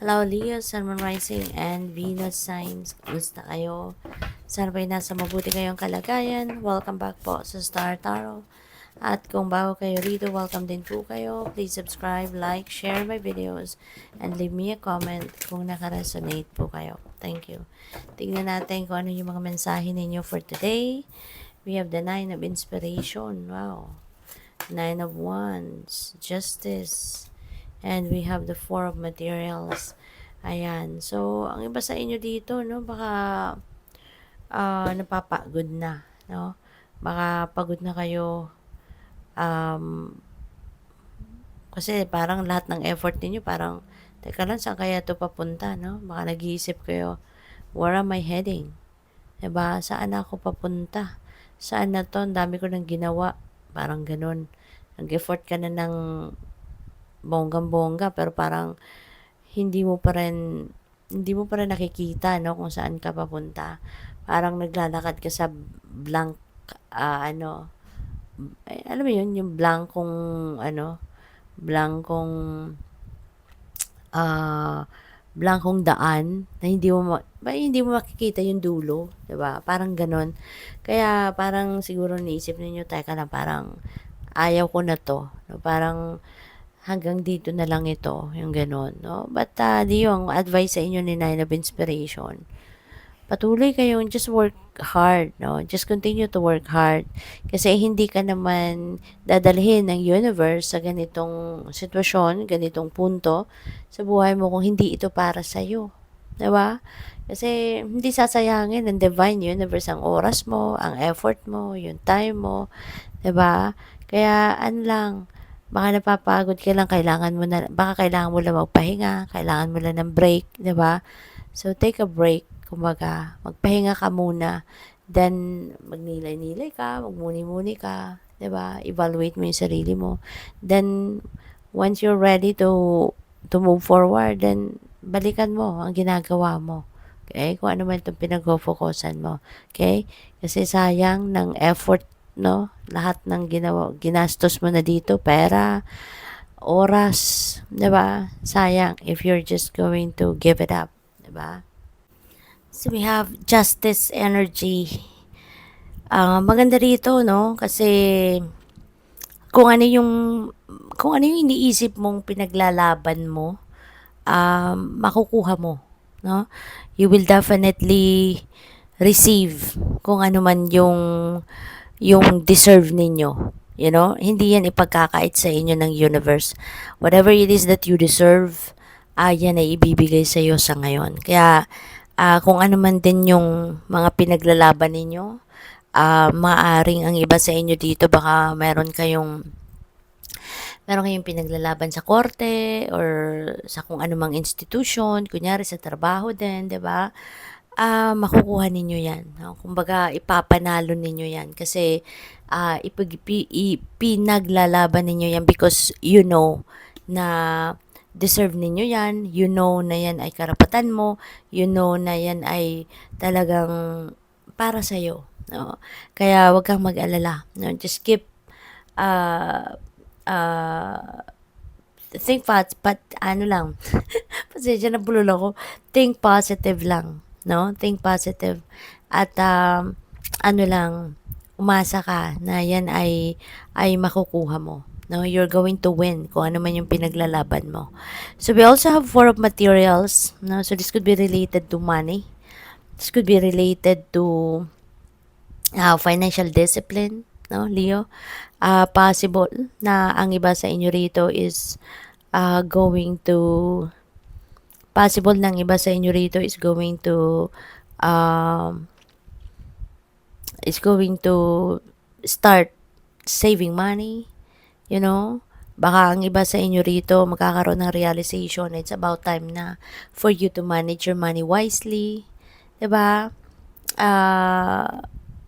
Hello Leo, Sun, Moon Rising, and Venus signs. Kumusta kayo? Sana ba'y nasa mabuti kayong kalagayan? Welcome back po sa Star Tarot. At kung bago kayo rito, welcome din po kayo. Please subscribe, like, share my videos, and leave me a comment kung nakaresonate po kayo. Thank you. Tingnan natin kung ano yung mga mensahe ninyo for today. We have the Nine of Inspiration. Wow. Nine of Wands. Justice. And we have the Four of Materials. Ayan. So, ang iba sa inyo dito, no, baka napapagod na, no? Baka pagod na kayo. Kasi parang lahat ng effort niyo parang, teka lang, saan kaya to papunta, no? Baka nag-iisip kayo, where am I heading? Diba? Saan ako papunta? Saan na to? Ang dami ko nang ginawa. Parang ganun. Nag-effort ka na ng bonggang-bongga, pero parang hindi mo pa rin nakikita, no, kung saan ka papunta. Parang naglalakad ka sa blank, alam mo yun, yung blankong, ah, blankong daan na hindi mo makikita yung dulo, 'di ba? Parang ganon. Kaya parang siguro naisip ninyo, teka lang, parang ayaw ko na to. No? Parang hanggang dito na lang ito, yung gano'n, no? But, di yung advice sa inyo ni Nine of Inspiration, patuloy kayong just work hard, no? Just continue to work hard. Kasi hindi ka naman dadalhin ng universe sa ganitong sitwasyon, ganitong punto sa buhay mo kung hindi ito para sa'yo. Diba? Kasi hindi sasayangin ng divine universe ang oras mo, ang effort mo, yung time mo. Diba? Kaya, ano lang, baka napapagod ka lang, baka kailangan mo lang magpahinga, kailangan mo lang ng break, 'di ba? So take a break, kumbaga, magpahinga ka muna, then magnilay-nilay ka, magmuni-muni ka, 'di ba? Evaluate mo 'yung sarili mo. Then once you're ready to move forward, then balikan mo ang ginagawa mo. Okay? Kung ano man itong pinag-focusan mo. Okay? Kasi sayang ng effort, no? Lahat ng ginastos mo na dito, pera, oras, 'di ba? Sayang if you're just going to give it up, 'di ba? So we have justice energy. Maganda rito, no? Kasi kung ano yung kung ano yung iniisip mong pinaglalaban mo, makukuha mo, no? You will definitely receive kung ano man yung deserve ninyo. You know, hindi yan ipagkakait sa inyo ng universe. Whatever it is that you deserve, yan ay ibibigay sa iyo sa ngayon. Kaya, kung ano man din yung mga pinaglalaban ninyo, maaring ang iba sa inyo dito, baka meron kayong pinaglalaban sa korte or sa kung anumang institution, kunyari sa trabaho din, 'di ba? Makukuha ninyo 'yan, no? Kumbaga ipapanalo ninyo 'yan kasi pinaglalaban ninyo 'yan because you know na deserve ninyo 'yan, you know na 'yan ay karapatan mo, you know na 'yan ay talagang para sa iyo, no? Kaya 'wag kang mag-alala, no? Just keep uh, uh, think fast, but ano lang, pasensya na bulol ako, think positive lang, no? Think positive. At ano lang, umasa ka na yan ay makukuha mo. No, you're going to win kung ano man yung pinaglalaban mo. So we also have Four of Materials. No, so this could be related to money. This could be related to financial discipline, no, Leo. Possible na ang iba sa inyo rito going to possible ng iba sa inyo rito um, is going to start saving money, you know. Baka ang iba sa inyo rito magkakaroon ng realization, it's about time na for you to manage your money wisely, 'di ba?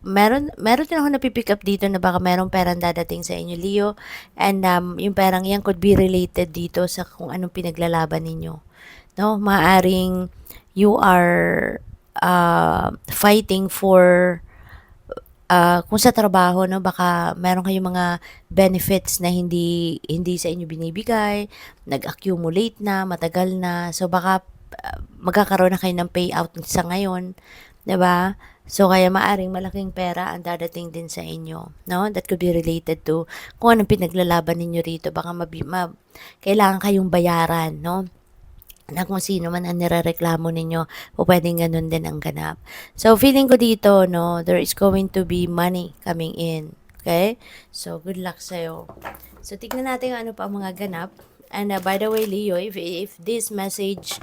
Meron din ako napipick up dito na baka merong perang dadating sa inyo, Leo. And yung perang yan could be related dito sa kung anong pinaglalaban ninyo. No, maaring you are fighting for kung sa trabaho 'no, baka meron kayong mga benefits na hindi hindi sa inyo binibigay, nag-accumulate na, matagal na. So baka, magkakaroon na kayo ng payout sa ngayon, 'di ba? So kaya maaring malaking pera ang dadating din sa inyo, no? That could be related to kung anong pinaglalaban ninyo rito. Baka kailangan kayong bayaran, no? Na kung sino man ang nirereklamo ninyo, pupuwedeng gano'n din ang ganap. So, feeling ko dito 'no, there is going to be money coming in, okay? So, good luck sa'yo. So, tignan natin kung ano pa ang mga ganap. And, by the way, Leo, if this message,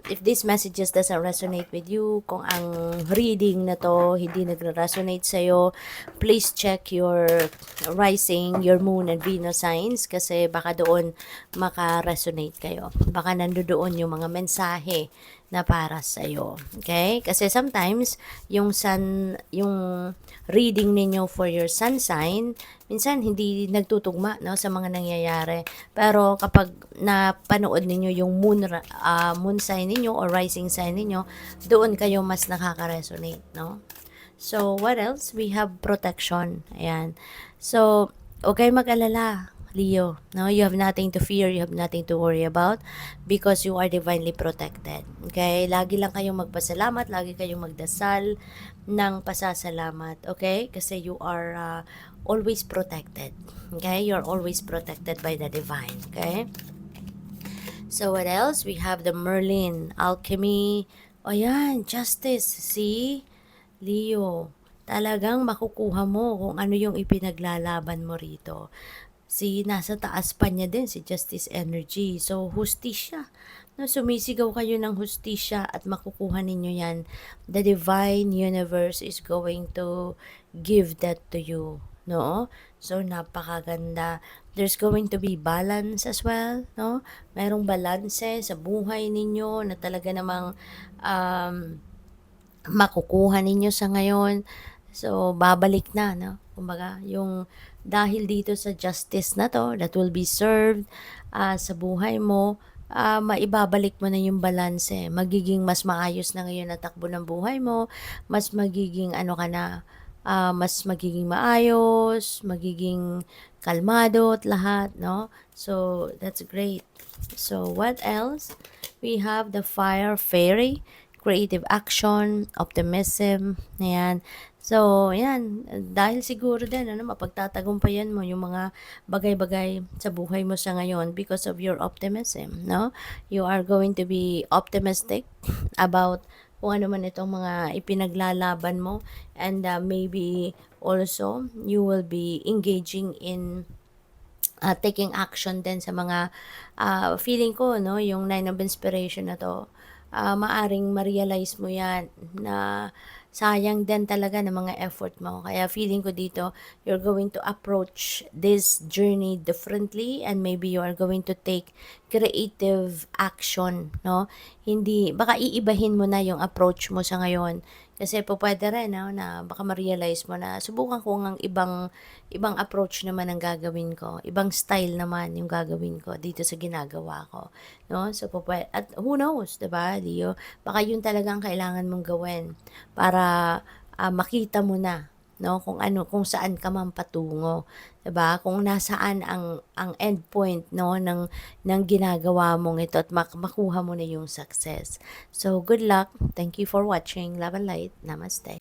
if these messages doesn't resonate with you, kung ang reading na 'to hindi nagre-resonate sa'yo, please check your rising, your moon and Venus signs kasi baka doon maka-resonate kayo. Baka nandoon yung mga mensahe na para sa iyo. Okay? Kasi sometimes yung reading ninyo for your sun sign, minsan hindi nagtutugma no sa mga nangyayari. Pero kapag napanood ninyo yung moon sign ninyo or rising sign ninyo, doon kayo mas nakaka-resonate, no? So, what else? We have protection. Ayan. So, okay mag-alala, Leo. No, you have nothing to fear, you have nothing to worry about because you are divinely protected. Okay? Lagi lang kayong magpasalamat, lagi kayong magdasal ng pasasalamat. Okay? Kasi you are always protected. Okay? You're always protected by the divine. Okay? So, what else? We have the Merlin, Alchemy. O yan, Justice. See? Leo, talagang makukuha mo kung ano yung ipinaglalaban mo rito. Nasa taas pa niya din si Justice Energy. So, hustisya. No, sumisigaw kayo ng hustisya at makukuha ninyo yan. The divine universe is going to give that to you. No? So, napakaganda. There's going to be balance as well. No? Merong balanse sa buhay ninyo na talaga namang makukuha ninyo sa ngayon. So, babalik na, no? Kumbaga, yung dahil dito sa justice na to, that will be served sa buhay mo, maibabalik mo na yung balanse. Magiging mas maayos na ngayon na takbo ng buhay mo, mas magiging ano ka na, mas magiging maayos, magiging kalmado at lahat, no? So, that's great. So, what else? We have the Fire Fairy, creative action, optimism, ayan. So, ayan, dahil siguro din, mapagtatagumpayan mo yung mga bagay-bagay sa buhay mo sa ngayon because of your optimism, no? You are going to be optimistic about kung ano man itong mga ipinaglalaban mo and maybe also you will be engaging in taking action din sa mga feeling ko no yung Nine of Inspiration na to maaring ma-realize mo yan na sayang din talaga ng mga effort mo. Kaya feeling ko dito, you're going to approach this journey differently and maybe you are going to take creative action, no? Hindi, baka iibahin mo na yung approach mo sa ngayon. Kasi po pwede rin, no, na baka ma-realize mo na subukan ko ng ibang approach naman ang gagawin ko. Ibang style naman yung gagawin ko dito sa ginagawa ko. No? So, at who knows, 'di ba, Leo? Baka yun talaga ang kailangan mong gawin para makita mo na no kung saan ka man patungo, 'di ba? Kung nasaan ang end point no ng ginagawa mong ito at makuha mo na yung success. So, good luck. Thank you for watching. Love and light. Namaste.